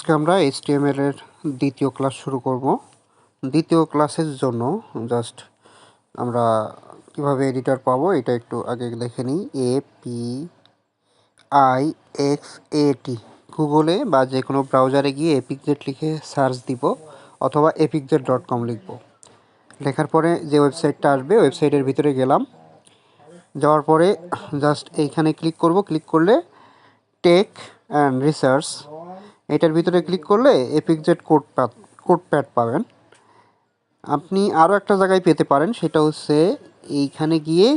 আজকে আমরা HTML এর দ্বিতীয় ক্লাস শুরু করব। দ্বিতীয় ক্লাসের জন্য জাস্ট আমরা কিভাবে এডিটর পাবো এটা একটু আগে দেখে নিই। APIXAT গুগলে বা যে কোনো ব্রাউজারে গিয়ে apixet লিখে সার্চ দিব অথবা apixet.com লিখব। লেখার পরে যে ওয়েবসাইটটা আসবে ওয়েবসাইটের ভিতরে গেলাম, যাওয়ার পরে জাস্ট এইখানে ক্লিক করব। ক্লিক করলে টেক অ্যান্ড রিসার্চ এটার ভিতরে ক্লিক করলে apixet কোডপ্যাড পাবেন। আপনি আরও একটা জায়গায় পেতে পারেন, সেটা হচ্ছে এইখানে গিয়ে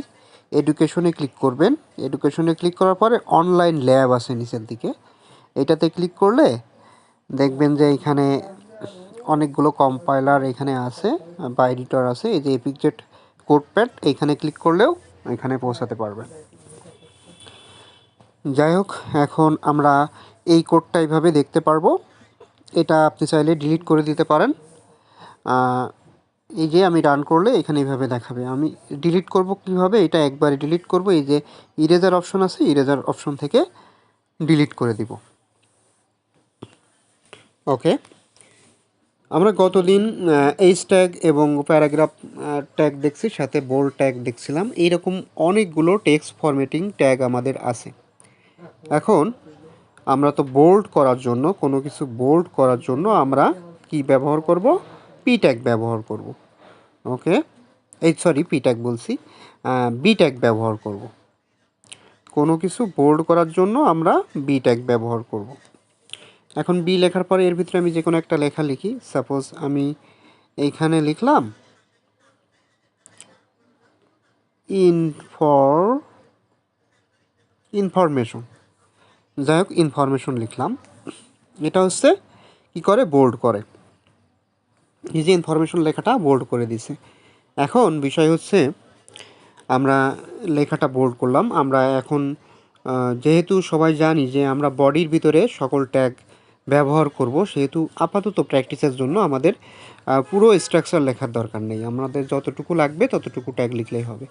এডুকেশনে ক্লিক করবেন। এডুকেশনে ক্লিক করার পরে অনলাইন ল্যাব আছে নিচের দিকে, এটাতে ক্লিক করলে দেখবেন যে এখানে অনেকগুলো কম্পাইলার এখানে আছে বা এডিটর আছে। এই যে apixet কোডপ্যাড, এইখানে ক্লিক করলেও এখানে পৌঁছাতে পারবেন। যাই হোক, এখন আমরা এই কোডটা এইভাবে দেখতে পারবো। এটা আপনি চাইলে ডিলিট করে দিতে পারেন। এই যে আমি রান করলে এখানে এইভাবে দেখাবে। আমি ডিলিট করব কিভাবে, এটা একবারে ডিলিট করব। এই যে ইরেজার অপশন আছে, ইরেজার অপশন থেকে ডিলিট করে দিব। ওকে, আমরা গতদিন এইচ ট্যাগ এবং প্যারাগ্রাফ ট্যাগ দেখছি, সাথে বোল্ড ট্যাগ দেখছিলাম। এইরকম অনেকগুলো টেক্সট ফরম্যাটিং ট্যাগ আমাদের আছে। এখন আমরা তো বোল্ড করার জন্য, কোনো কিছু বোল্ড করার জন্য আমরা কি ব্যবহার করব? পি ট্যাগ ব্যবহার করব। ওকে, পি ট্যাগ বলছি, বি ট্যাগ ব্যবহার করব। কোনো কিছু বোল্ড করার জন্য আমরা বি ট্যাগ ব্যবহার করব। এখন বি লেখার পরে এর ভিতরে আমি যে কোনো একটা লেখা লিখি। সাপোজ আমি এইখানে লিখলাম ইনফরমেশন। যাই হোক, ইনফরমেশন লিখলাম। এটা হচ্ছে কি করে? বোল্ড করে। এই যে ইনফরমেশন লেখাটা বোল্ড করে দিছে। এখন বিষয় হচ্ছে, আমরা লেখাটা বোল্ড করলাম। আমরা এখন যেহেতু সবাই জানি যে আমরা বডির ভিতরে সকল ট্যাগ ব্যবহার করব, সেহেতু আপাতত প্র্যাকটিসের জন্য আমাদের পুরো স্ট্রাকচার লেখার দরকার নেই। আমাদের যতটুকু লাগবে ততটুকু ট্যাগ লিখলেই হবে।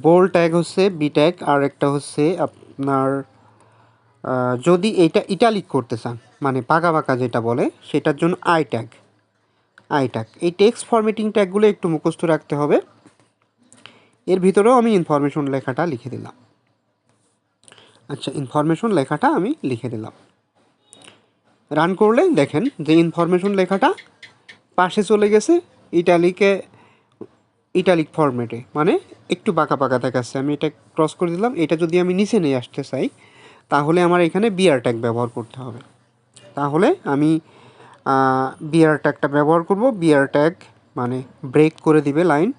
বোল্ড ট্যাগ হচ্ছে বি ট্যাগ, আর একটা হচ্ছে আপনার যদি এইটা ইটালিক করতে চান, মানে পাকা পাকা যেটা বলে, সেটার জন্য আই ট্যাগ। এই টেক্সট ফরম্যাটিং ট্যাগগুলো একটু মুখস্থ রাখতে হবে। এর ভিতরেও আমি ইনফরমেশন লেখাটা লিখে দিলাম। আচ্ছা, ইনফরমেশন লেখাটা আমি লিখে দিলাম। রান করলে দেখেন যে ইনফরমেশন লেখাটা পাশে চলে গেছে ইটালিক ফরম্যাটে, মানে একটু বাঁকা বাঁকা দেখাচ্ছে। আমি এটা ক্রস করে দিলাম। এটা যদি আমি নিচে নিয়ে আসতে চাই, তাহলে আমার এখানে বিআর ট্যাগ ব্যবহার করতে হবে। তাহলে আমি বিআর ট্যাগটা ব্যবহার করব। বিআর ট্যাগ মানে ব্রেক করে দিবে লাইন।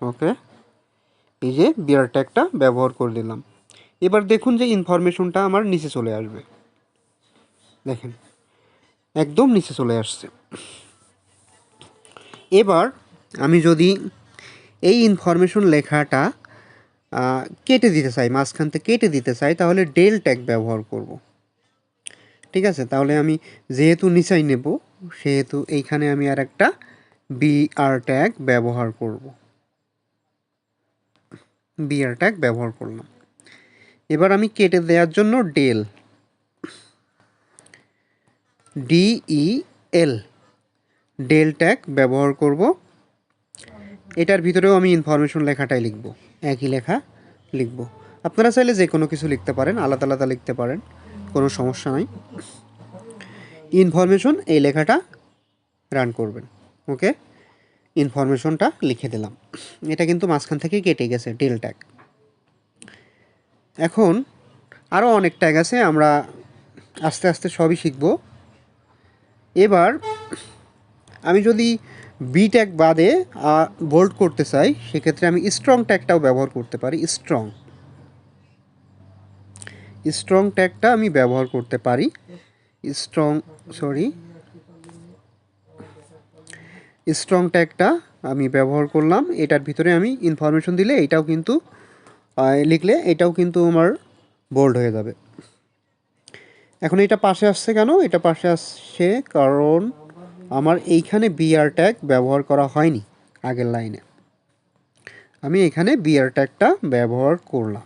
ওকে, এই যে বিআর ট্যাগটা ব্যবহার করে দিলাম। এবার দেখুন যে ইনফরমেশনটা আমার নিচে চলে আসবে। দেখেন, একদম নিচে চলে আসছে। এবার আমি যদি এই ইনফরমেশন লেখাটা কেটে দিতে চাই, মাঝখান থেকে কেটে দিতে চাই, তাহলে ডেল ট্যাগ ব্যবহার করব। ঠিক আছে, তাহলে আমি যেহেতু নিচাই নেব, সেহেতু এইখানে আমি আর একটা বিআর ট্যাগ ব্যবহার করব। বিআর ট্যাগ ব্যবহার করলাম। এবার আমি কেটে দেওয়ার জন্য ডেল ট্যাগ ব্যবহার করব। এটার ভিতরেও আমি ইনফরমেশন লেখাটাই লিখব, একই লেখা লিখব। আপনারা চাইলে যে কোনো কিছু লিখতে পারেন, আলাদা আলাদা লিখতে পারেন, কোনো সমস্যা নাই। ইনফরমেশন এই লেখাটা রান করবেন। ওকে, ইনফরমেশনটা লিখে দিলাম। এটা কিন্তু মাঝখান থেকে কেটে গেছে, ডেল ট্যাগ। এখন আরও অনেক ট্যাগ আছে, আমরা আস্তে আস্তে সবই শিখব। এবার আমি যদি বি ট্যাগ বাদে বোল্ড করতে চাই, সেক্ষেত্রে আমি স্ট্রং ট্যাগটাও ব্যবহার করতে পারি। স্ট্রং ট্যাগটা আমি ব্যবহার করতে পারি। স্ট্রং ট্যাগটা আমি ব্যবহার করলাম। এটার ভিতরে আমি ইনফরমেশন দিলে এটাও কিন্তু লিখলে এটাও কিন্তু আমার বোল্ড হয়ে যাবে। এখন এটা পাশে আসছে কেন? এটা পাশে আসছে কারণ আমার এইখানে বিআর ট্যাগ ব্যবহার করা হয়নি আগের লাইনে। আমি এখানে বিআর ট্যাগটা ব্যবহার করলাম।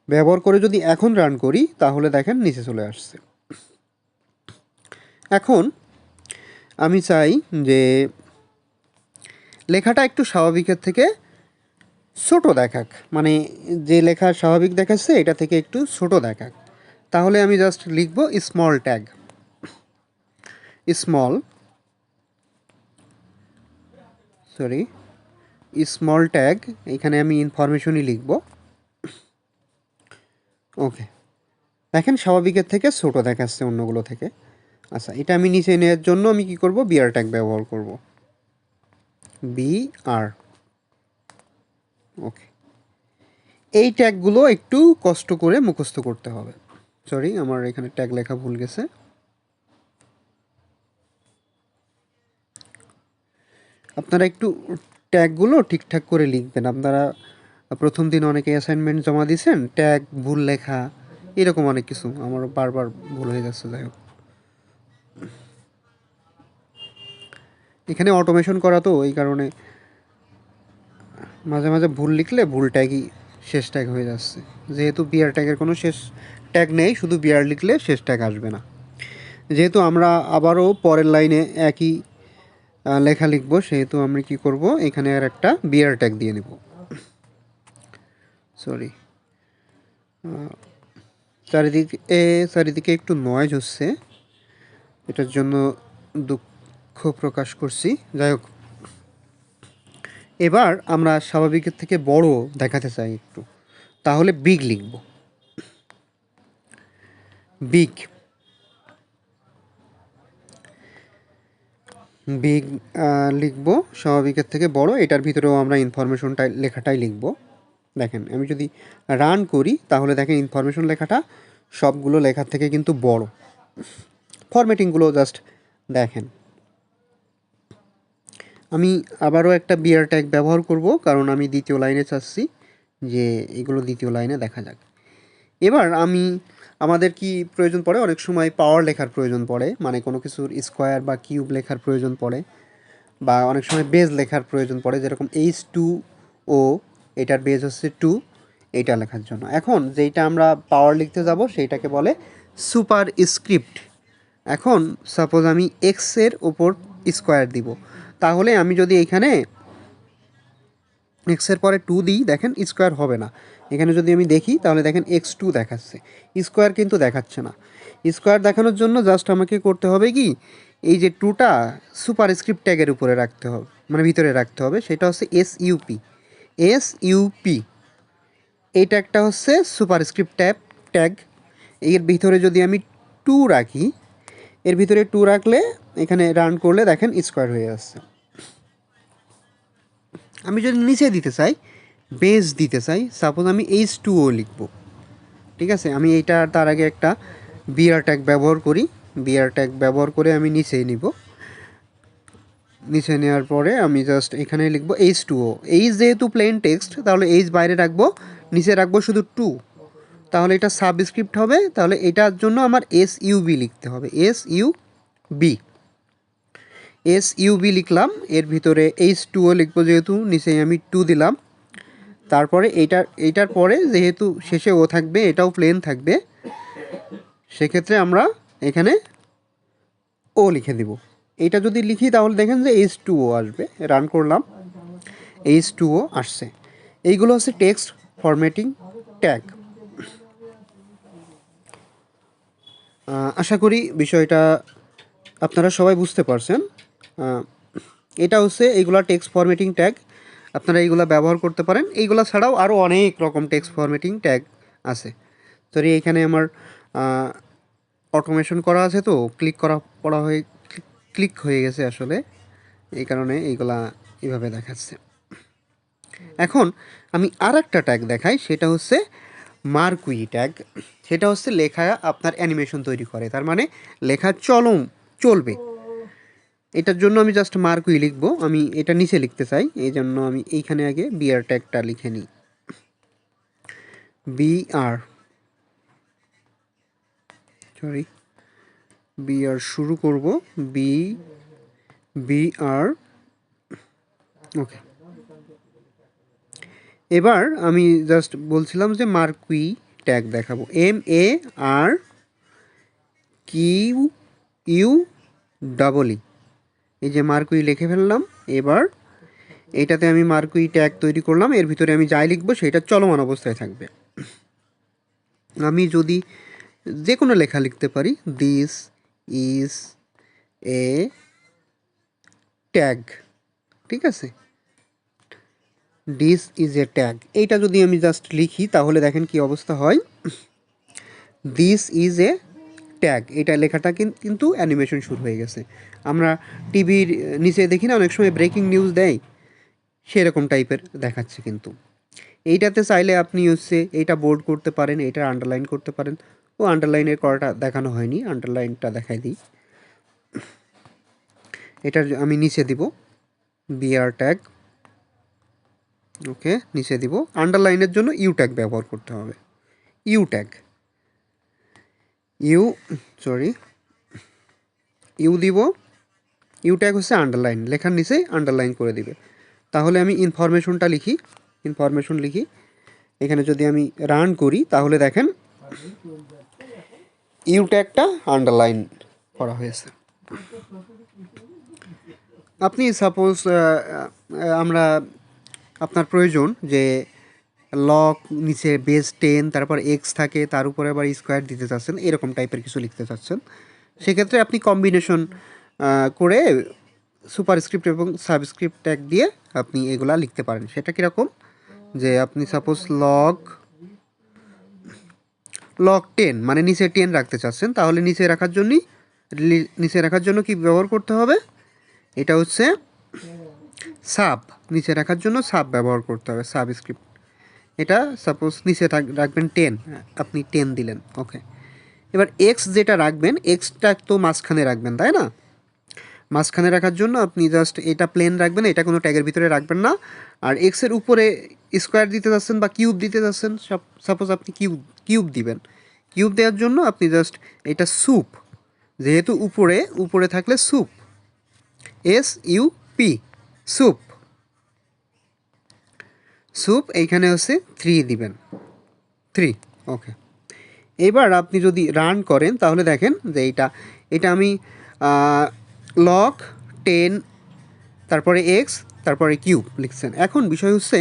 ব্যবহার করে যদি এখন রান করি, তাহলে দেখেন নিচে চলে আসছে। এখন আমি চাই যে লেখাটা একটু স্বাভাবিকের থেকে ছোট দেখাক, মানে যে লেখা স্বাভাবিক দেখাচ্ছে এটা থেকে একটু ছোট দেখাক। তাহলে আমি জাস্ট লিখব স্মল ট্যাগ, স্মল ট্যাগ, এখানে আমি ইনফরমেশনই লিখব। ওকে, দেখেন স্বাভাবিকের থেকে ছোট দেখাচ্ছে অন্যগুলো থেকে। আচ্ছা, এটা আমি নিচে নেওয়ার জন্য আমি কি করব, বিআর ট্যাগ ব্যবহার করব, বিআর। ওকে, এই ট্যাগগুলো একটু কষ্ট করে মুখস্থ করতে হবে। সরি, আমার এখানে ট্যাগ লেখা ভুল গেছে। আপনারা একটু ট্যাগগুলো ঠিকঠাক করে লিখবেন। আপনারা প্রথম দিন অনেকে অ্যাসাইনমেন্ট জমা দিয়েছেন, ট্যাগ ভুল লেখা, এরকম অনেক কিছু আমার বারবার ভুল হয়ে যাচ্ছে। যাই হোক, এখানে অটোমেশন করা তো, এই কারণে মাঝে মাঝে ভুল লিখলে ভুল ট্যাগই শেষ ট্যাগ হয়ে যাচ্ছে। যেহেতু বিআর ট্যাগের কোনো শেষ ট্যাগ নেই, শুধু বিআর লিখলে শেষ ট্যাগ আসবে না। যেহেতু আমরা আবারও পরের লাইনে একই লেখা লিখব, সেহেতু আমরা কি করব, এখানে আর একটা বিআর ট্যাগ দিয়ে নেব। সরি, চারিদিকে একটু নয়েজ হচ্ছে, এটার জন্য দুঃখ প্রকাশ করছি। যাই হোক, এবার আমরা স্বাভাবিকের থেকে বড় দেখাতে চাই একটু, তাহলে বিগ লিখব, বিগ বিগ লিখব, স্বাভাবিকের থেকে বড়। এটার ভিতরেও আমরা ইনফরমেশনটা লেখাটাই লিখব। দেখেন, আমি যদি রান করি তাহলে দেখেন ইনফরমেশন লেখাটা সবগুলো লেখার থেকে কিন্তু বড়। ফরম্যাটিংগুলো জাস্ট দেখেন। আমি আবারও একটা বিআর ট্যাগ ব্যবহার করব, কারণ আমি দ্বিতীয় লাইনে চাচ্ছি যে এগুলো দ্বিতীয় লাইনে দেখা যাক। এবার আমাদের কি প্রয়োজন পড়ে, অনেক সময় পাওয়ার লেখার প্রয়োজন পড়ে, মানে কোনো কিছুর স্কোয়ার বা কিউব লেখার প্রয়োজন পড়ে, বা অনেক সময় বেজ লেখার প্রয়োজন পড়ে, যেরকম H2O, এটার বেজ হচ্ছে 2, এইটা লেখার জন্য। এখন যেইটা আমরা পাওয়ার লিখতে যাব সেইটাকে বলে সুপার স্ক্রিপ্ট। এখন সাপোজ আমি এক্সের ওপর স্কোয়ার দিব, তাহলে আমি যদি এখানে এক্সের পরে 2 দিই, দেখেন স্কোয়ার হবে না। এখানে যদি আমি দেখি তাহলে দেখেন x2 দেখাচ্ছে, স্কোয়ার কিন্তু দেখাচ্ছে না। স্কোয়ার দেখানোর জন্য জাস্ট আমাকে করতে হবে কি, এই যে 2টা সুপার স্ক্রিপ্ট ট্যাগের উপরে রাখতে হবে, মানে ভিতরে রাখতে হবে। সেটা হচ্ছে এসইউপি, এই ট্যাগটা হচ্ছে সুপার স্ক্রিপ্ট ট্যাগ। এর ভিতরে যদি আমি 2 রাখি, এর ভিতরে 2 রাখলে এখানে রান করলে দেখেন স্কোয়ার হয়ে যাচ্ছে। আমি যদি নিচে দিতে চাই, বেস দিতে চাই, সাপোজ আমি H2O লিখব, ঠিক আছে। আমি এইটা তার আগে একটা বিআর ট্যাগ ব্যবহার করি, বিআর ট্যাগ ব্যবহার করে আমি নিচে নিব। নিচে নেওয়ার পরে আমি জাস্ট এখানে লিখব H2O। যেহেতু প্লেন টেক্সট, তাহলে বাইরে রাখবো, নিচে রাখবো শুধু 2, তাহলে এটা সাবস্ক্রিপ্ট হবে। তাহলে এটার জন্য আমার এসইউবি লিখতে হবে, এসইউবি লিখলাম। এর ভিতরে H2O লিখবো, যেহেতু নিচেই আমি 2 দিলাম। তারপরে এইটার পরে যেহেতু শেষে ও থাকবে, এটাও প্লেন থাকবে, সেক্ষেত্রে আমরা এখানে ও লিখে দিব। এটা যদি লিখি তাহলে দেখেন যে H2O আসবে। রান করলাম, H2O আসছে। এইগুলো হচ্ছে টেক্সট ফরম্যাটিং ট্যাগ। আশা করি বিষয়টা আপনারা সবাই বুঝতে পারছেন। এটা হচ্ছে এইগুলা টেক্সট ফরম্যাটিং ট্যাগ, আপনারা এইগুলা ব্যবহার করতে পারেন। এইগুলা ছাড়াও আরও অনেক রকম টেক্সট ফরম্যাটিং ট্যাগ আছে। সরি, এখানে আমার অটোমেশন করা আছে, তো ক্লিক হয়ে গেছে আসলে, এই কারণে এইগুলা এইভাবে দেখাচ্ছে। এখন আমি আর একটা ট্যাগ দেখাই, সেটা হচ্ছে মার্কুই ট্যাগ। সেটা হচ্ছে লেখা আপনার অ্যানিমেশন তৈরি করে, তার মানে লেখা চলবে। এটার জন্য আমি জাস্ট মার্কুই লিখবো। আমি এটা নিচে লিখতে চাই, এই জন্য আমি এইখানে আগে বিআর ট্যাগটা লিখে নিই, বিআর শুরু করব, বিআর। ওকে, এবার আমি জাস্ট বলছিলাম যে মার্কুই ট্যাগ দেখাবো, MARQUI ডাবল ই, এই যে মার্কুই লিখে ফেললাম। এবার এইটাতে আমি মার্কুই ট্যাগ তৈরি করলাম, এর ভিতরে আমি যাই লিখবো সেটা চলমান অবস্থায় থাকবে। আমি যদি যে কোনো লেখা লিখতে পারি, দিস ইজ এ ট্যাগ, ঠিক আছে, দিস ইজ এ ট্যাগ, এইটা যদি আমি জাস্ট লিখি তাহলে দেখেন কি অবস্থা হয়। দিস ইজ এ ট্যাগ, এটা লেখাটা কিন্তু অ্যানিমেশন শুরু হয়ে গেছে। আমরা টিভির নিচে দেখি না অনেক সময় ব্রেকিং নিউজ দেয়, সেরকম টাইপের দেখাচ্ছে। কিন্তু এইটাতে চাইলে আপনি হচ্ছে এইটা বোল্ড করতে পারেন, এটা আন্ডারলাইন করতে পারেন। ও আন্ডারলাইনের করাটা দেখানো হয়নি, আন্ডারলাইনটা দেখাই দিই। এটা আমি নিচে দিব বিআর ট্যাগ, ওকে, নিচে দিব। আন্ডারলাইনের জন্য ইউ ট্যাগ ব্যবহার করতে হবে, ইউ ট্যাগ, ইউ দিব। ইউ ট্যাগ হচ্ছে আন্ডারলাইন, লেখার নিচে আন্ডারলাইন করে দিবে। তাহলে আমি ইনফরমেশন লিখি। এখানে যদি আমি রান করি তাহলে দেখেন ইউ ট্যাগটা আন্ডারলাইন করা হয়েছে। আপনি সাপোজ আপনার প্রয়োজন যে লক নিচে বেস 10 তারপর এক্স থাকে, তার উপরে আবার স্কোয়ার দিতে চাচ্ছেন, এরকম টাইপের কিছু লিখতে চাচ্ছেন, সেক্ষেত্রে আপনি কম্বিনেশন করে সুপারস্ক্রিপ্ট এবং সাবস্ক্রিপ্ট ট্যাগ দিয়ে আপনি এগুলা লিখতে পারেন। সেটা কীরকম, যে আপনি সাপোজ লক 10 মানে নিচে 10 রাখতে চাচ্ছেন, তাহলে নিচে রাখার জন্য কি ব্যবহার করতে হবে, এটা হচ্ছে সাব, নিচে রাখার জন্য সাব ব্যবহার করতে হবে, সাবস্ক্রিপ্ট। এটা সাপোজ নিচে রাখবেন 10, আপনি 10 দিলেন, ওকে। এবার এক্স যেটা রাখবেন, এক্সটা তো মাঝখানে রাখবেন, তাই না? মাঝখানে রাখার জন্য আপনি জাস্ট এটা প্লেন রাখবেন, এটা কোনো ট্যাগের ভিতরে রাখবেন না। আর এক্সের উপরে স্কোয়ার দিতে যাচ্ছেন বা কিউব দিতে যাচ্ছেন, সাপোজ আপনি কিউব দিবেন। কিউব দেওয়ার জন্য আপনি জাস্ট এটা স্যুপ, যেহেতু উপরে থাকলে স্যুপ, SUP, স্যুপ এইখানে হচ্ছে 3 দিবেন, 3, ওকে। এবার আপনি যদি রান করেন তাহলে দেখেন যে এটা আমি লক 10 তারপরে এক্স তারপরে কিউব লিখছেন। এখন বিষয় হচ্ছে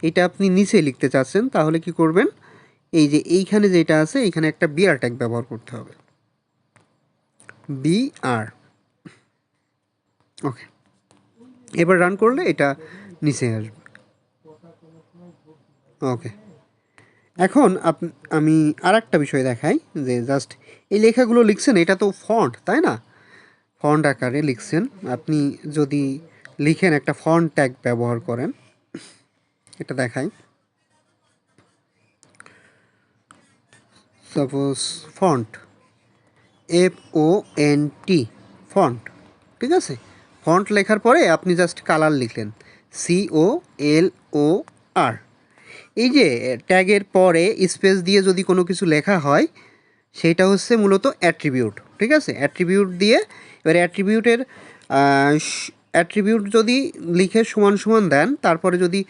এটা আপনি নিচে লিখতে চাচ্ছেন, তাহলে কি করবেন, এই যে এইখানে যেটা আছে এইখানে একটা বিআর ট্যাগ ব্যবহার করতে হবে, BR, ওকে। এবার রান করলে এটা নিচে আসবে, ওকে। এখন আমি আর একটা বিষয় দেখাই, যে জাস্ট এই লেখাগুলো লিখছেন, এটা তো ফন্ট, তাই না? ফন্ট আকারে লিখছেন। আপনি যদি লিখেন একটা ফন্ট ট্যাগ ব্যবহার করেন, এটা দেখাই, সাপোজ ফন্ট FONT, ফন্ট, ঠিক আছে। ফন্ট লেখার পরে আপনি জাস্ট কালার লিখলেন COLOR। এই যে ট্যাগের পরে স্পেস দিয়ে যদি কোনো কিছু লেখা হয়, সেইটা হচ্ছে মূলত অ্যাট্রিবিউট, ঠিক আছে। অ্যাট্রিবিউট দিয়ে এবার অ্যাট্রিবিউট যদি লিখে সমান সমান দেন, তারপরে যদি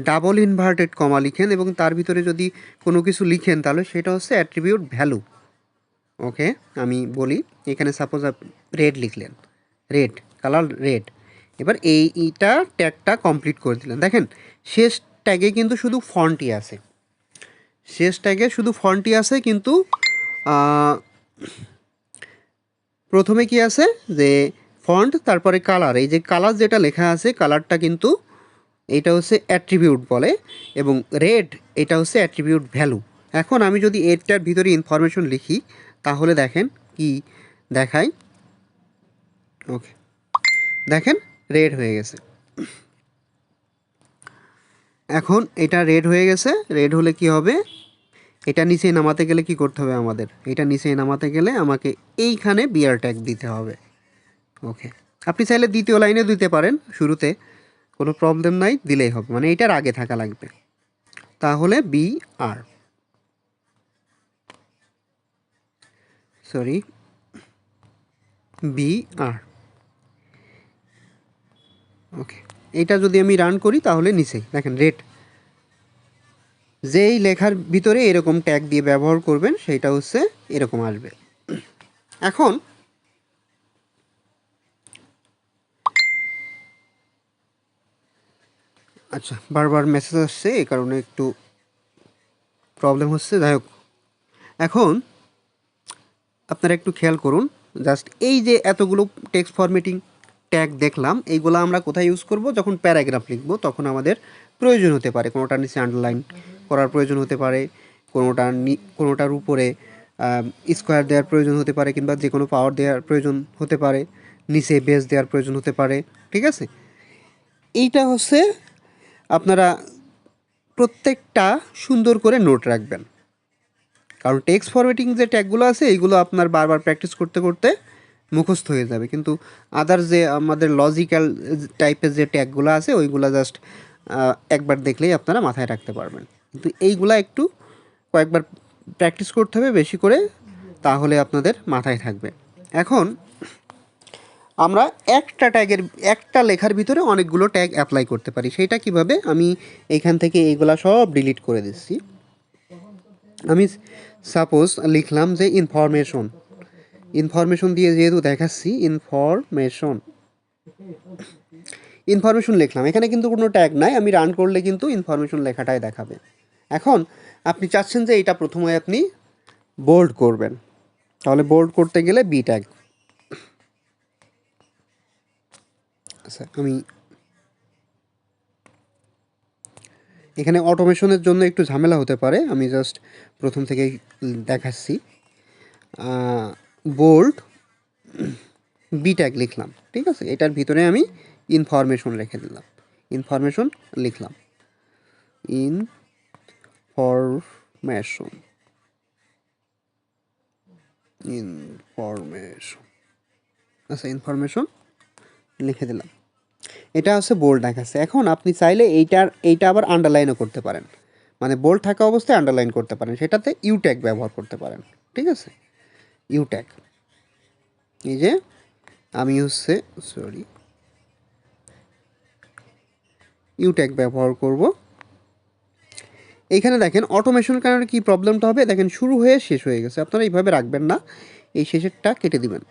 ডাবল ইনভার্টেড কমা লিখেন এবং তার ভিতরে যদি কোনো কিছু লিখেন, তাহলে সেটা হচ্ছে অ্যাট্রিবিউট ভ্যালু, ওকে। আমি বলি, এখানে সাপোজ রেড লিখলেন, রেড, কালার রেড। এবার এইটা ট্যাগটা কমপ্লিট করে দিলেন। দেখেন শেষ ট্যাগে কিন্তু শুধু ফন্টই আছে, কিন্তু প্রথমে কি আছে, যে ফন্ট তারপরে কালার, এই যে কালার যেটা লেখা আছে, কালারটা কিন্তু এইটা হচ্ছে অ্যাট্রিবিউট বলে, এবং রেড এটা হচ্ছে অ্যাট্রিবিউট ভ্যালু। এখন আমি যদি এটার ভিতরে ইনফরমেশন লিখি তাহলে দেখেন কি দেখায়, ওকে, দেখেন রেড হয়ে গেছে। এখন এটা রেড হয়ে গেছে, রেড হলে কি হবে, এটা নিচে নামাতে গেলে কি করতে হবে, আমাকে এইখানে বিআর ট্যাগ দিতে হবে, ওকে। আপনি চাইলে দ্বিতীয় লাইনে দিতে পারেন, শুরুতে কোনো প্রবলেম নাই, দিলেই হবে, মানে এটার আগে থাকা লাগবে। তাহলে BR, ওকে। এটা যদি আমি রান করি তাহলে নিচেই দেখেন রেড, যেই লেখার ভিতরে এরকম ট্যাগ দিয়ে ব্যবহার করবেন সেইটা হচ্ছে এরকম আসবে। এখন আচ্ছা, বারবার মেসেজ আসছে, এই কারণে একটু প্রবলেম হচ্ছে। যাই হোক, এখন আপনারা একটু খেয়াল করুন, জাস্ট এই যে এতগুলো টেক্সট ফরম্যাটিং ট্যাগ দেখলাম, এইগুলো আমরা কোথায় ইউজ করব? যখন প্যারাগ্রাফ লিখব তখন আমাদের প্রয়োজন হতে পারে। কোনোটার নিচে আন্ডারলাইন করার প্রয়োজন হতে পারে, কোনোটার উপরে স্কোয়ার দেওয়ার প্রয়োজন হতে পারে, কিংবা যে কোনো পাওয়ার দেওয়ার প্রয়োজন হতে পারে, নিচে বেস দেওয়ার প্রয়োজন হতে পারে। ঠিক আছে, এইটা হচ্ছে আপনারা প্রত্যেকটা সুন্দর করে নোট রাখবেন, কারণ টেক্সট ফরম্যাটিং যে ট্যাগগুলো আছে এইগুলো আপনার বারবার প্র্যাকটিস করতে করতে মুখস্থ হয়ে যাবে, কিন্তু আদার যে আমাদের লজিক্যাল টাইপের যে ট্যাগগুলো আছে ওইগুলো জাস্ট একবার দেখলেই আপনারা মাথায় রাখতে পারবেন, কিন্তু এইগুলা একটু কয়েকবার প্র্যাকটিস করতে হবে বেশি করে, তাহলে আপনাদের মাথায় থাকবে। এখন আমরা একটা লেখার ভিতরে অনেকগুলো ট্যাগ অ্যাপ্লাই করতে পারি। সেইটা কিভাবে? আমি এইখান থেকে এইগুলা সব ডিলিট করে দিচ্ছি। আমি সাপোজ লিখলাম যে ইনফরমেশন দিয়ে যেহেতু দেখাচ্ছি, ইনফরমেশন লিখলাম, এখানে কিন্তু কোনো ট্যাগ নাই। আমি রান করলে কিন্তু ইনফরমেশন লেখাটাই দেখাবে। এখন আপনি চাচ্ছেন যে এটা প্রথমে আপনি বোল্ড করবেন, তাহলে বোল্ড করতে গেলে বি ট্যাগ। আচ্ছা, আমি এখানে অটোমেশনের জন্য একটু ঝামেলা হতে পারে, আমি জাস্ট প্রথম থেকেই দেখাচ্ছি। বোল্ড বি ট্যাগ লিখলাম, ঠিক আছে, এটার ভিতরে আমি ইনফরমেশন লিখে দিলাম, ইনফরমেশন লিখলাম, ইনফরমেশন ইনফরমেশন আচ্ছা, ইনফরমেশন লিখে দিলাম। এটা হচ্ছে বোল্ড দেখাচ্ছে। এখন আপনি চাইলে এইটা আবার আন্ডারলাইনও করতে পারেন, মানে বোল্ড থাকা অবস্থায় আন্ডারলাইন করতে পারেন, সেটাতে ইউ ট্যাগ ব্যবহার করতে পারেন। ঠিক আছে, ইউ ট্যাগ, এই যে আমি হচ্ছে ইউ ট্যাগ ব্যবহার করব। এইখানে দেখেন অটোমেশনের কারণে কী প্রবলেমটা হবে, দেখেন শুরু হয়ে শেষ হয়ে গেছে। আপনারা এইভাবে রাখবেন না, এই শেষেরটা কেটে দিবেন।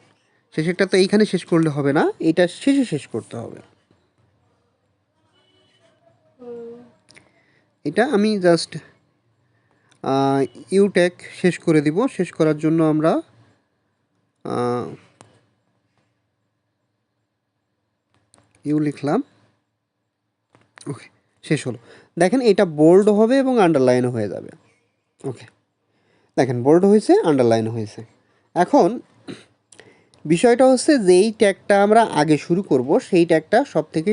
শেষেরটা তো এইখানে শেষ করলে হবে না, এইটা শেষে শেষ করতে হবে। এটা আমি জাস্ট ইউ ট্যাগ শেষ করে দিব। শেষ করার জন্য আমরা ইউ লিখলাম, ওকে, শেষ হলো। দেখেন এটা বোল্ড হবে এবং আন্ডারলাইনও হয়ে যাবে। ওকে, দেখেন বোল্ড হয়েছে, আন্ডারলাইন হয়েছে। এখন বিষয়টা হচ্ছে যেই ট্যাগটা আমরা আগে শুরু করব সেই ট্যাগটা সব থেকে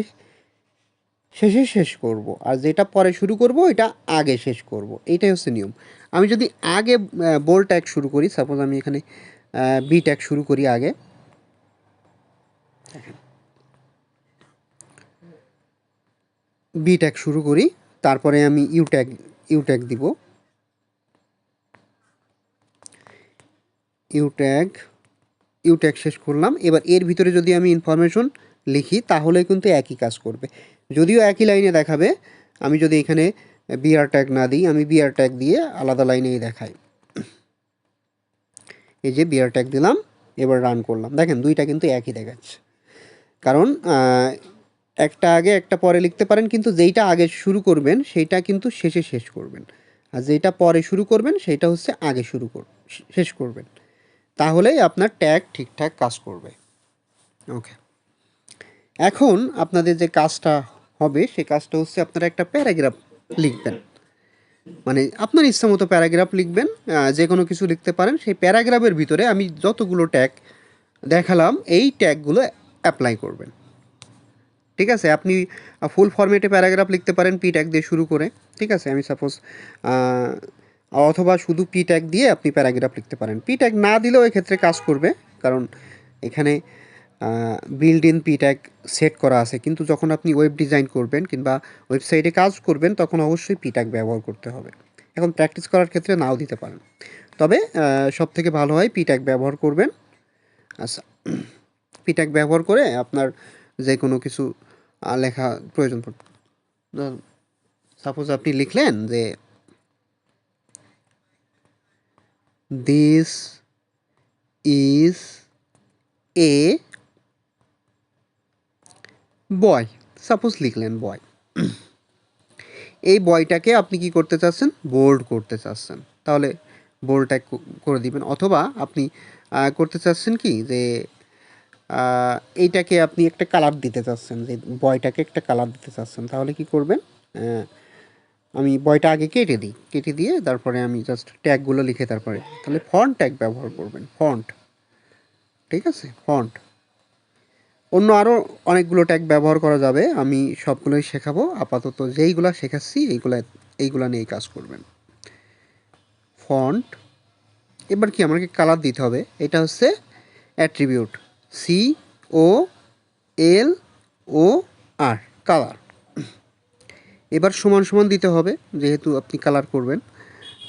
শেষে শেষ করব, আর যেটা পরে শুরু করব এটা আগে শেষ করব, এইটাই হচ্ছে নিয়ম। আমি যদি আগে বোল্ড ট্যাগ শুরু করি, সাপোজ আমি এখানে বি ট্যাগ শুরু করি আগে, বি ট্যাগ শুরু করি, তারপরে আমি ইউ ট্যাগ দিব, ইউ ট্যাগ শেষ করলাম। এবার এর ভিতরে যদি আমি ইনফরমেশন লিখি তাহলে কিন্তু একই কাজ করবে, যদিও একই লাইনে দেখাবে। আমি যদি এখানে বিআর ট্যাগ না দিই, আমি বিআর ট্যাগ দিয়ে আলাদা লাইনেই দেখাই। এই যে বিআর ট্যাগ দিলাম, এবার রান করলাম, দেখেন দুইটা কিন্তু একই দেখাচ্ছে। কারণ একটা আগে একটা পরে লিখতে পারেন, কিন্তু যেইটা আগে শুরু করবেন সেইটা কিন্তু শেষে শেষ করবেন, আর যেইটা পরে শুরু করবেন সেইটা হচ্ছে আগে শেষ করবেন, তাহলেই আপনার ট্যাগ ঠিকঠাক কাজ করবে। ওকে, এখন আপনাদের যে কাজটা হবে সেই কাজটা হচ্ছে আপনারা একটা প্যারাগ্রাফ লিখবেন, মানে আপনার ইচ্ছা মতো প্যারাগ্রাফ লিখবেন, যে কোনো কিছু লিখতে পারেন। সেই প্যারাগ্রাফের ভিতরে আমি যতগুলো ট্যাগ দেখালাম এই ট্যাগগুলো অ্যাপ্লাই করবেন। ঠিক আছে, আপনি ফুল ফরম্যাটে প্যারাগ্রাফ লিখতে পারেন পি ট্যাগ দিয়ে শুরু করে। ঠিক আছে, আমি সাপোজ অথবা শুধু পি ট্যাগ দিয়ে আপনি প্যারাগ্রাফ লিখতে পারেন। পি ট্যাগ না দিলেও এক্ষেত্রে কাজ করবে, কারণ এখানে build in P tag set করা আছে, কিন্তু যখন আপনি ওয়েব ডিজাইন করবেন কিংবা ওয়েবসাইটে কাজ করবেন তখন অবশ্যই পি ট্যাগ ব্যবহার করতে হবে। এখন প্র্যাকটিস করার ক্ষেত্রে নাও দিতে পারেন, তবে সব থেকে ভালো হয় পি ট্যাগ ব্যবহার করবেন। আচ্ছা, পি ট্যাগ ব্যবহার করে আপনার যে কোনো কিছু লেখা প্রয়োজন পড়বে। সাপোজ আপনি লিখলেন যে this is a boy, suppose লিখলেন বয়। এই বয়টাকে আপনি কি করতে চাচ্ছেন, বোল্ড করতে চাচ্ছেন, তাহলে বোল্ড ট্যাগ করে দিবেন। অথবা আপনি করতে চাচ্ছেন কি যে এইটাকে আপনি একটা কালার দিতে চাচ্ছেন, যে বয়টাকে একটা কালার দিতে চাচ্ছেন, তাহলে কি করবেন, আমি বয়টা আগে কেটে দিই, কেটে দিয়ে তারপরে আমি জাস্ট ট্যাগগুলো লিখে তারপরে তাহলে ফন্ট ট্যাগ ব্যবহার করবেন, ফন্ট। ঠিক আছে, ফন্ট। অন্য আরও অনেকগুলো ট্যাগ ব্যবহার করা যাবে, আমি সবগুলোই শেখাবো। আপাতত যেইগুলো শেখাচ্ছি এইগুলা নিয়েই কাজ করবেন। ফন্ট। এবার কি আমাকে কালার দিতে হবে, এটা হচ্ছে অ্যাট্রিবিউট, COLOR, কালার। এবার সমান সমান দিতে হবে, যেহেতু আপনি কালার করবেন।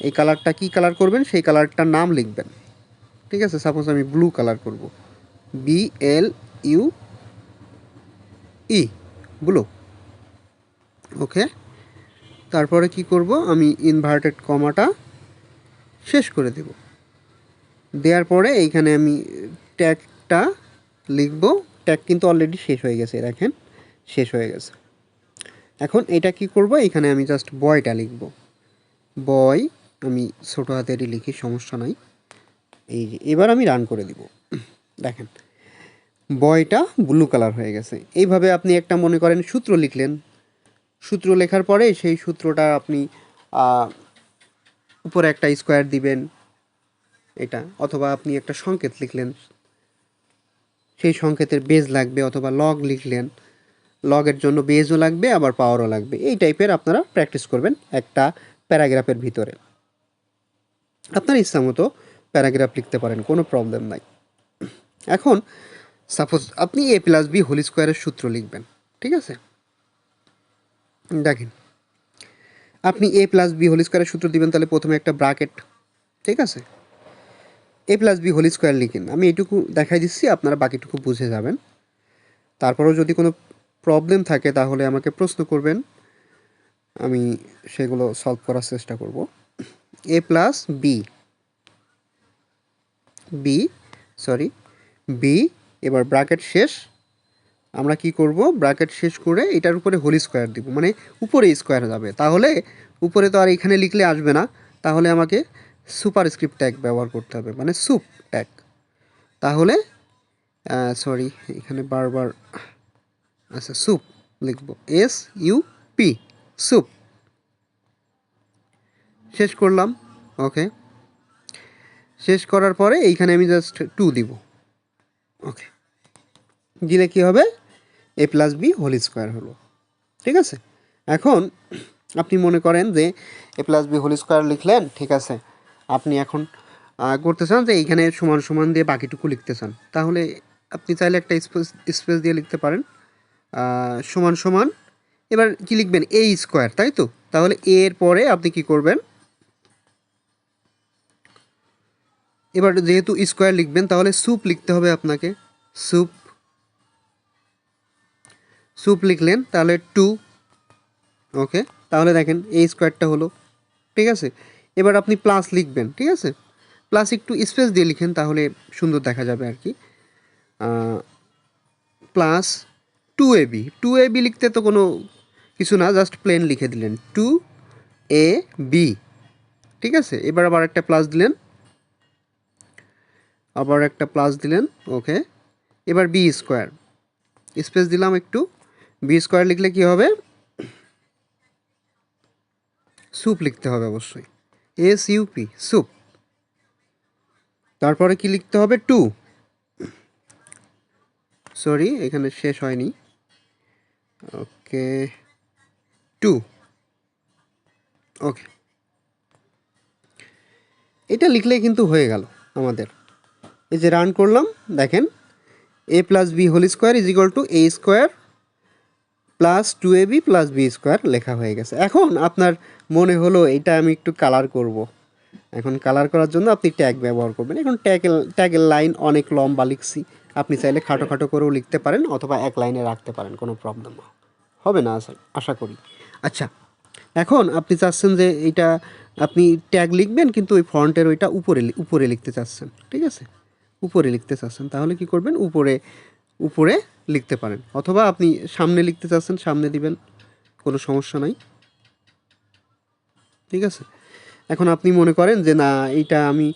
এই কালারটা কি কালার করবেন, সেই কালারটার নাম লিখবেন। ঠিক আছে, সাপোজ আমি ব্লু কালার করব, BLUE, ব্লু। ওকে, তারপরে কি করব, আমি ইনভার্টেড কমাটা শেষ করে দেব। দেওয়ার পরে এইখানে আমি ট্যাগটা লিখব। ট্যাগ কিন্তু অলরেডি শেষ হয়ে গেছে, দেখেন শেষ হয়ে গেছে। এখন এটা কি করব, এখানে আমি জাস্ট বয়টা লিখব। বয় আমি ছোটো হাতেরই লিখি, সমস্যা নাই। এই যে এবার আমি রান করে দিব, দেখেন বয়টা ব্লু কালার হয়ে গেছে। এইভাবে আপনি একটা মনে করেন সূত্র লিখলেন, সূত্র লেখার পরে সেই সূত্রটা আপনি উপরে একটা স্কোয়ার দিবেন এটা, অথবা আপনি একটা সংকেত লিখলেন, সেই সংকেতের বেজ লাগবে, অথবা লগ লিখলেন, লগের জন্য বেজও লাগবে আবার পাওয়ারও লাগবে। এই টাইপের আপনারা প্র্যাকটিস করবেন একটা প্যারাগ্রাফের ভিতরে। আপনার ইচ্ছা মতো প্যারাগ্রাফ লিখতে পারেন, কোনো প্রবলেম নাই। এখন সাপোজ আপনি A+B হোল স্কোয়ারের সূত্র লিখবেন। ঠিক আছে, দেখেন আপনি A+B হোল স্কোয়ারের সূত্র দিবেন, তাহলে প্রথমে একটা ব্র্যাকেট। ঠিক আছে, A+B হোল স্কোয়ার লিখেন। আমি এইটুকু দেখাই দিচ্ছি, আপনারা বাকিটুকু বুঝে যাবেন। তারপরেও যদি কোনো প্রবলেম থাকে তাহলে আমাকে প্রশ্ন করবেন, আমি সেগুলো সলভ করার চেষ্টা করব। B, এবার ব্র্যাকেট শেষ। আমরা কি করব, ব্র্যাকেট শেষ করে এটার উপরে হোল স্কোয়ার দিব, মানে উপরে স্কোয়ার যাবে। তাহলে উপরে তো আর এখানে লিখলে আসবে না, তাহলে আমাকে সুপারস্ক্রিপ্ট ট্যাগ ব্যবহার করতে হবে, মানে সুপ ট্যাগ। তাহলে সরি, এখানে বারবার, আচ্ছা সুপ লিখব, SUP, সুপ। শেষ করলাম। ওকে, শেষ করার পরে এইখানে আমি জাস্ট 2 দিব। ওকে, দিলে কী হবে, A+B হোল স্কোয়ার হলো। ঠিক আছে, এখন আপনি মনে করেন যে A+B হোল স্কোয়ার লিখলেন, ঠিক আছে, আপনি এখন করতে চান যে এইখানে সমান সমান দিয়ে বাকিটুকু লিখতে চান, তাহলে আপনি চাইলে একটা স্পেস দিয়ে লিখতে পারেন, সমান সমান। এবার কি লিখবেন, A স্কোয়ার, তাই তো? তাহলে এর পরে আপনি কি করবেন, এবার যেহেতু স্কোয়ার লিখবেন তাহলে সুপ লিখতে হবে আপনাকে, সুপ লিখলেন, তাহলে 2। ওকে, তাহলে দেখেন A স্কোয়ারটা হলো। ঠিক আছে, এবার আপনি প্লাস লিখবেন। ঠিক আছে, প্লাস একটু স্পেস দিয়ে লিখেন, তাহলে সুন্দর দেখা যাবে আর কি। প্লাস 2AB লিখতে তো কোনো কিছু না, জাস্ট প্লেন লিখে দিলেন 2AB। ঠিক আছে, এবার আবার একটা প্লাস দিলেন, আবার একটা প্লাস দিলেন। ওকে, এবার B স্কোয়ার, স্পেস দিলাম একটু। B স্কোয়ার লিখলে কি হবে, সুপ লিখতে হবে অবশ্যই, SUP, সুপ। তারপরে কি লিখতে হবে, 2, সরি এখানে শেষ হয়নি। ওকে, 2। ওকে, এটা লিখলেই কিন্তু হয়ে গেল আমাদের। এই যে রান করলাম, দেখেন A+B whole square is equal to A square plus 2AB plus B square লেখা হয়ে গেছে। এখন আপনার মনে হলো এটা আমি একটু কালার করব। এখন কালার করার জন্য আপনি ট্যাগ ব্যবহার করবেন। এখন ট্যাগের লাইন অনেক লম্বা লিখছি, আপনি চাইলে খাটো খাটো করেও লিখতে পারেন, অথবা এক লাইনে রাখতে পারেন, কোনো প্রবলেম হবে না আশা করি। আচ্ছা, এখন আপনি চাচ্ছেন যে এইটা আপনি ট্যাগ লিখবেন, কিন্তু ওই ফন্টের ওইটা উপরে লিখতে চাচ্ছেন। ঠিক আছে, উপরে লিখতে চাচ্ছেন, তাহলে কি করবেন, উপরে লিখতে পারেন, অথবা আপনি সামনে লিখতে চাচ্ছেন সামনে দিবেন, কোনো সমস্যা নাই। ঠিক আছে? এখন আপনি মনে করেন যে না এইটা আমি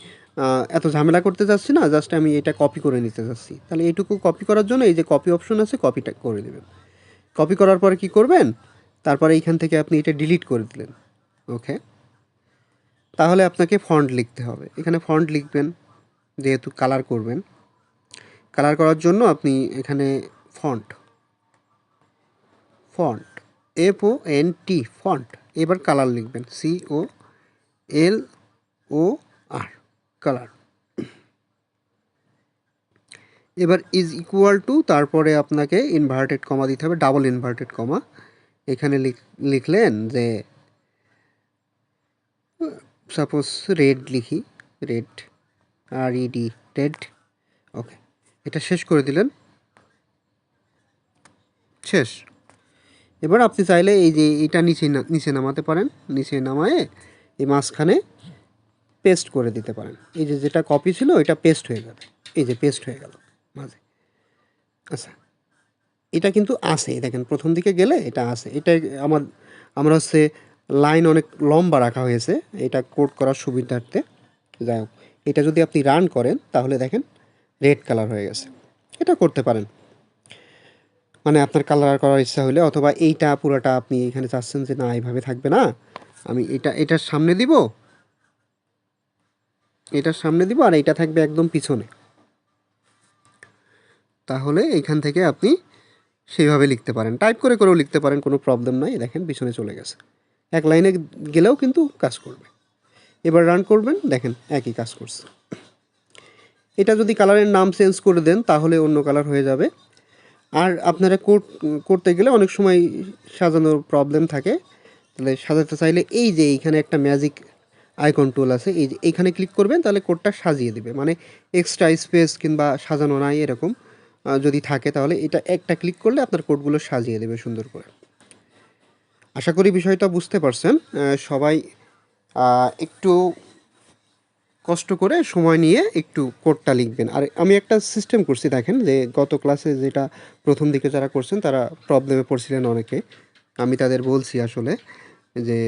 এত ঝামেলা করতে চাচ্ছি না, জাস্ট আমি এটা কপি করে নিতে চাচ্ছি। তাহলে এইটুকু কপি করার জন্য এই যে কপি অপশন আছে, কপিটা করে দেবেন। কপি করার পরে কি করবেন? তারপরে এইখান থেকে আপনি এটা ডিলিট করে দিলেন। ওকে? তাহলে আপনাকে ফন্ট লিখতে হবে। এখানে ফন্ট লিখবেন, যেহেতু কালার করবেন। কালার করার জন্য আপনি এখানে ফন্ট, ফন্ট FONT ফন্ট। এবার কালার লিখবেন COLOR কালার। এবার ইজ ইকুয়াল টু, তারপরে আপনাকে ইনভার্টেড কমা দিতে হবে, ডাবল ইনভার্টেড কমা। এখানে লিখলেন যে সাপোজ রেড লিখি, রেড RED রেড। ওকে, এটা শেষ করে দিলেন, শেষ। এবার আপনি চাইলে এই যে এটা নিচে নামাতে পারেন, নিচে নামায়ে এই মাঝখানে পেস্ট করে দিতে পারেন। এই যে যেটা কপি ছিল এটা পেস্ট হয়ে যাবে, এই যে পেস্ট হয়ে গেল মাঝে। আচ্ছা, এটা কিন্তু আছে, দেখেন প্রথম দিকে গেলে এটা আছে। এটা আমরা হচ্ছে লাইন অনেক লম্বা রাখা হয়েছে এটা কোড করার সুবিধার্থে। যাই হোক, এটা যদি আপনি রান করেন তাহলে দেখেন রেড কালার হয়ে গেছে। এটা করতে পারেন, মানে আপনার কালার করার ইচ্ছা হলে, অথবা এইটা পুরোটা আপনি এখানে চাচ্ছেন যে না এইভাবে থাকবে না, আমি এটার সামনে দিব, এটার সামনে দিব আর এইটা থাকবে একদম পিছনে। তাহলে এইখান থেকে আপনি সেইভাবে লিখতে পারেন, টাইপ করে করেও লিখতে পারেন, কোনো প্রবলেম নাই। দেখেন পিছনে চলে গেছে, এক লাইনে গেলেও কিন্তু কাজ করবে। এবার রান করবেন, দেখেন একই কাজ করছে। এটা যদি কালারের নাম চেঞ্জ করে দেন তাহলে অন্য কালার হয়ে যাবে। আর আপনারা করতে গেলে অনেক সময় সাজানোর প্রবলেম থাকে, তাহলে সাজাতে চাইলে এই যে এইখানে একটা ম্যাজিক আইকন টুল আছে, এই যে এইখানে ক্লিক করবেন, তাহলে কোডটা সাজিয়ে দেবে। মানে এক্সট্রা স্পেস কিংবা সাজানো নাই এরকম যদি থাকে, তাহলে এটা একটা ক্লিক করলে আপনার কোডগুলো সাজিয়ে দেবে সুন্দর করে। আশা করি বিষয়টা বুঝতে পারছেন। সবাই একটু কষ্ট করে সময় নিয়ে একটু কোডটা লিখবেন। আর আমি একটা সিস্টেম করছি, দেখেন যে গত ক্লাসে যেটা প্রথম দিকে যারা করছেন তারা প্রবলেমে পড়ছিলেন অনেকে, আমি তাদের বলছি আসলে যে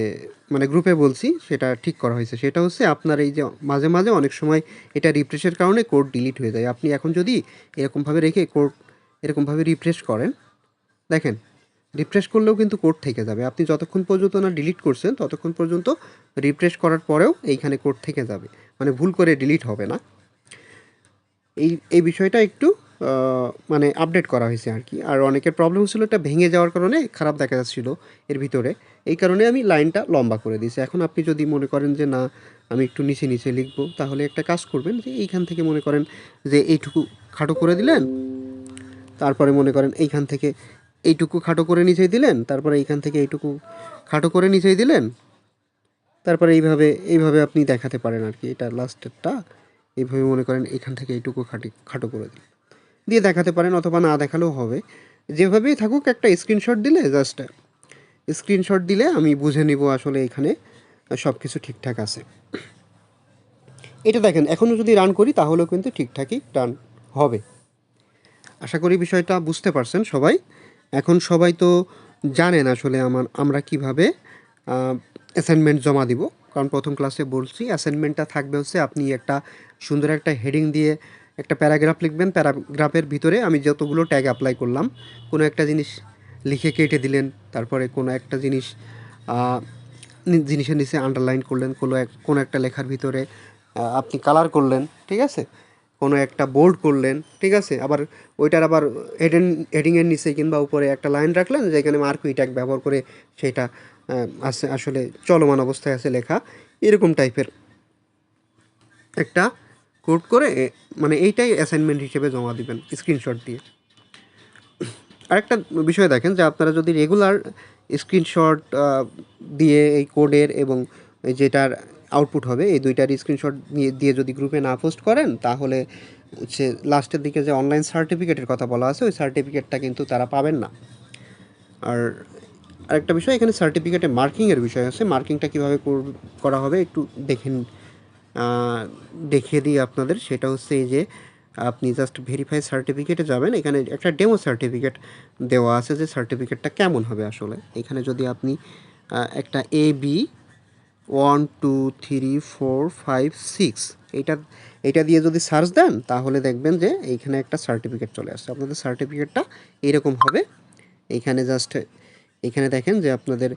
মানে গ্রুপে বলছি, সেটা ঠিক করা হয়েছে। সেটা হচ্ছে আপনার এই যে মাঝে মাঝে অনেক সময় এটা রিফ্রেশের কারণে কোড ডিলিট হয়ে যায়। আপনি এখন যদি এরকমভাবে রেখে কোড এরকমভাবে রিফ্রেশ করেন, দেখেন রিফ্রেশ করলেও কিন্তু কোড থেকে যাবে। আপনি যতক্ষণ পর্যন্ত না ডিলিট করছেন ততক্ষণ পর্যন্ত রিফ্রেশ করার পরেও এইখানে কোড থেকে যাবে, মানে ভুল করে ডিলিট হবে না। এই বিষয়টা একটু মানে আপডেট করা হয়েছে আর কি। আর অনেকের প্রবলেম ছিল এটা ভেঙে যাওয়ার কারণে খারাপ দেখা যাচ্ছিলো এর ভিতরে, এই কারণে আমি লাইনটা লম্বা করে দিয়েছি। এখন আপনি যদি মনে করেন যে না আমি একটু নিচে নিচে লিখবো, তাহলে একটা কাজ করবেন যে এইখান থেকে মনে করেন যে এইটুকু খাটো করে দিলেন, তারপরে মনে করেন এইখান থেকে এইটুকু খাটো করে নিচেই দিলেন, তারপরে এইখান থেকে এইটুকু খাটো করে নিচেই দিলেন, তারপরে এইভাবে আপনি দেখাতে পারেন আর কি। এটা লাস্টেরটা এইভাবে মনে করেন এখান থেকে এইটুকু খাটো করে দিয়ে দেখাতে পারেন, অথবা না দেখালেও হবে। যেভাবেই থাকুক একটা স্ক্রিনশট দিলে, জাস্ট স্ক্রিনশট দিলে আমি বুঝে নিব আসলে এখানে সব কিছু ঠিকঠাক আছে। এটা দেখেন এখনও যদি রান করি তাহলেও কিন্তু ঠিকঠাকই রান হবে। আশা করি বিষয়টা বুঝতে পারছেন সবাই। এখন সবাই তো জানেন আসলে আমরা কিভাবে অ্যাসাইনমেন্ট জমা দিব। কারণ প্রথম ক্লাসে বলছি অ্যাসাইনমেন্টটা থাকবে হচ্ছে আপনি একটা সুন্দর একটা হেডিং দিয়ে একটা প্যারাগ্রাফ লিখবেন। প্যারাগ্রাফের ভিতরে আমি যতগুলো ট্যাগ অ্যাপ্লাই করলাম, কোনো একটা জিনিস লিখে কেটে দিলেন, তারপরে কোনো একটা জিনিসের নিচে আন্ডারলাইন করলেন, কোনো একটা লেখার ভিতরে আপনি কালার করলেন, ঠিক আছে, কোনো একটা বোল্ড করলেন, ঠিক আছে, আবার ওইটার আবার হেডিংয়ের নিচে কিংবা উপরে একটা লাইন রাখলেন যেখানে মার্কুই ট্যাগ ব্যবহার করে সেটা আছে আসলে চলমান অবস্থায় আছে লেখা, এরকম টাইপের একটা কোড করে মানে এইটাই অ্যাসাইনমেন্ট হিসেবে জমা দিবেন স্ক্রিনশট দিয়ে। আরেকটা বিষয় দেখেন যে আপনারা যদি রেগুলার স্ক্রিনশট দিয়ে এই কোডের এবং যেটার আউটপুট হবে এই দুইটার স্ক্রিনশট দিয়ে যদি গ্রুপে না পোস্ট করেন, তাহলে হচ্ছে লাস্টের দিকে যে অনলাইন সার্টিফিকেটের কথা বলা আছে ওই সার্টিফিকেটটা কিন্তু তারা পাবেন না। আর আরেকটা বিষয়, এখানে সার্টিফিকেটে মার্কিংয়ের বিষয় আছে। মার্কিংটা কীভাবে করা হবে একটু দেখিয়ে দিই আপনাদের। সেটা হচ্ছে এই যে আপনি জাস্ট ভেরিফাই সার্টিফিকেটে যাবেন, এখানে একটা ডেমো সার্টিফিকেট দেওয়া আছে যে সার্টিফিকেটটা কেমন হবে আসলে। এখানে যদি আপনি একটা AB 1 2 3 4 5 6 এইটা এটা দিয়ে যদি সার্চ দেন তাহলে দেখবেন যে এইখানে একটা সার্টিফিকেট চলে আসছে। আপনাদের সার্টিফিকেটটা এরকম হবে। এইখানে জাস্ট এইখানে দেখেন যে আপনাদের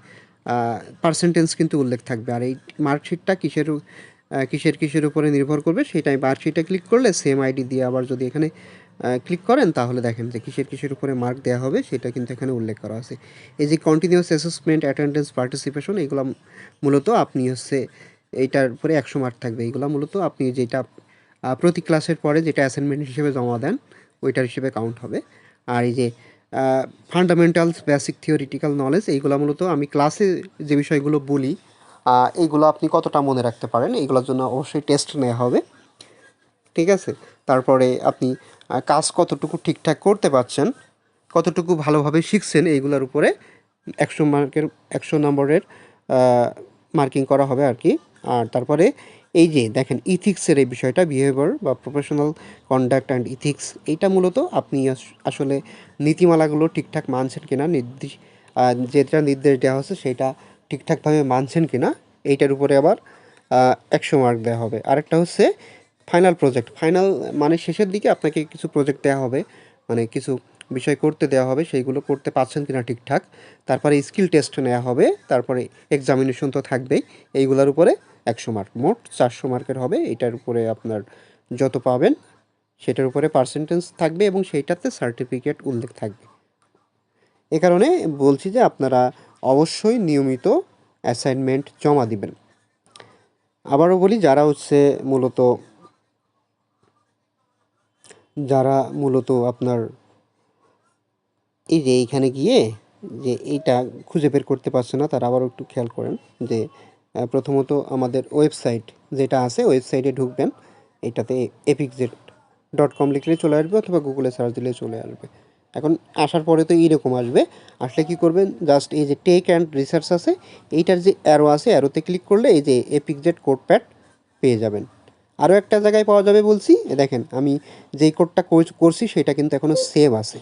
পার্সেন্টেজ কিন্তু উল্লেখ থাকবে। আর এই মার্কশিটটা কিসের উপরে নির্ভর করবে সেটা মার্কশিটে ক্লিক করলে সেম আইডি দিয়ে আবার যদি এখানে ক্লিক করেন তাহলে দেখেন যে কিসের উপরে মার্ক দেওয়া হবে সেটা কিন্তু এখানে উল্লেখ করা আছে। এই যে কন্টিনিউয়াস অ্যাসেসমেন্ট, অ্যাটেন্ডেন্স, পার্টিসিপেশন, এগুলো মূলত আপনি হচ্ছে এইটার উপরে 100 মার্ক থাকবে। এগুলো মূলত আপনি যেটা প্রতি ক্লাসের পরে যেটা অ্যাসাইনমেন্ট হিসেবে জমা দেন ওইটার হিসেবে কাউন্ট হবে। আর এই যে ফান্ডামেন্টালস, বেসিক থিওরিটিক্যাল নলেজ, এইগুলো মূলত আমি ক্লাসে যে বিষয়গুলো বলি এইগুলো আপনি কতটা মনে রাখতে পারেন এইগুলোর জন্য অবশ্যই টেস্ট নেওয়া হবে। ঠিক আছে? তারপরে আপনি কাজ কতটুকু ঠিকঠাক করতে পারছেন, কতটুকু ভালোভাবে শিখছেন এইগুলোর উপরে 100 নম্বরের মার্কিং করা হবে আর কি। আর তারপরে এই যে দেখেন ইথিক্সের এই বিষয়টা, বিহেভিয়ার বা প্রফেশনাল কন্ডাক্ট অ্যান্ড ইথিক্স, এইটা মূলত আপনি আসলে নীতিমালাগুলো ঠিকঠাক মানছেন কিনা, যেটা নির্দেশ দেওয়া হচ্ছে সেটা ঠিকঠাকভাবে মানছেন কিনা এইটার উপরে আবার 100 মার্ক দেওয়া হবে। আরেকটা হচ্ছে ফাইনাল প্রজেক্ট। ফাইনাল মানে শেষের দিকে আপনাকে কিছু প্রজেক্ট দেওয়া হবে, মানে কিছু বিষয় করতে দেওয়া হবে, সেইগুলো করতে পারছেন কিনা ঠিকঠাক। তারপরে স্কিল টেস্ট নেওয়া হবে, তারপরে এক্সামিনেশন তো থাকবেই। এইগুলোর উপরে 100 মার্ক, মোট 400 মার্কের হবে। এটার উপরে আপনার যত পাবেন সেটার উপরে পার্সেন্টেজ থাকবে এবং সেইটাতে সার্টিফিকেট উল্লেখ থাকবে। এ কারণে বলছি যে আপনারা অবশ্যই নিয়মিত অ্যাসাইনমেন্ট জমা দিবেন। আবারও বলি, যারা মূলত আপনার এই যে এইখানে গিয়ে যে এইটা খুঁজে বের করতে পারছে না তারা আবারও একটু খেয়াল করেন যে প্রথমত আমাদের ওয়েবসাইট যেটা আছে ওয়েবসাইটে ঢুকবেন। এটাতে epixjet.com লিখলে চলে আসবে অথবা গুগলে সার্চ দিলে চলে আসবে। এখন আসার পরে তো এইরকম আসবে। আসলে কী করবেন, জাস্ট এই যে টেক অ্যান্ড রিসার্চ আছে, এইটার যে অ্যারো আছে অ্যারোতে ক্লিক করলে এই যে এপিকজেট কোডপ্যাড পেয়ে যাবেন। আরও একটা জায়গায় পাওয়া যাবে বলছি, দেখেন আমি যেই কোডটা করছি সেটা কিন্তু এখনও সেভ আছে।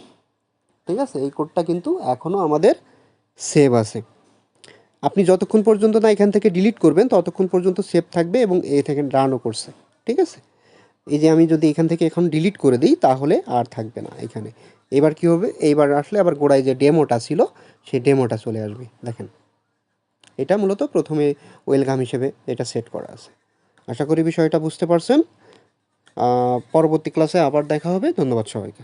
ঠিক আছে? এই কোডটা কিন্তু এখনও আমাদের সেভ আছে। আপনি যতক্ষণ পর্যন্ত না এখান থেকে ডিলিট করবেন ততক্ষণ পর্যন্ত সেভ থাকবে এবং এ থেকে রানও করছে। ঠিক আছে? এই যে আমি যদি এখান থেকে এখন ডিলিট করে দিই তাহলে আর থাকবে না এখানে। এবার কী হবে, এইবার আসলে আবার গোড়ায় যে ডেমোটা ছিল সেই ডেমোটা চলে আসবে। দেখেন, এটা মূলত প্রথমে ওয়েলকাম হিসেবে এটা সেট করা আছে। আশা করি বিষয়টা বুঝতে পারছেন। পরবর্তী ক্লাসে আবার দেখা হবে। ধন্যবাদ সবাইকে।